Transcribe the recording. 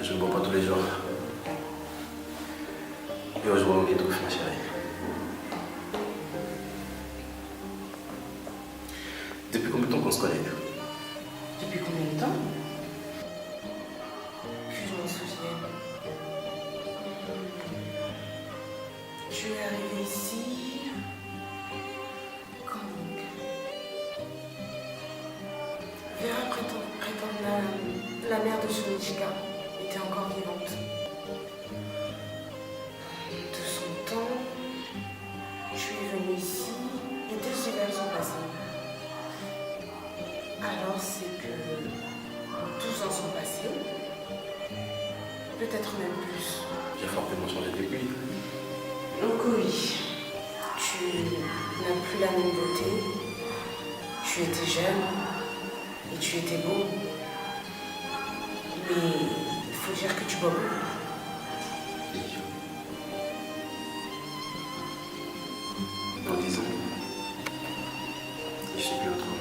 je ne bois pas tous les jours. Et aujourd'hui, on étouffe, ma chérie. Depuis combien de temps qu'on se connaît? Depuis combien de temps? Que je m'en souviens. Je suis arrivée ici. Quand donc? Vera prétend la mère de Sonishka était encore vivante. De son temps, je suis venue ici et 2 hivers sont passés. Alors c'est que 12 ans sont passés, peut-être même plus. J'ai fortement changé depuis. Donc oui, tu n'as plus la même beauté, tu étais jeune et tu étais beau. Mais il faut dire que tu bois beaucoup. Dans 10 ans, je sais plus autrement.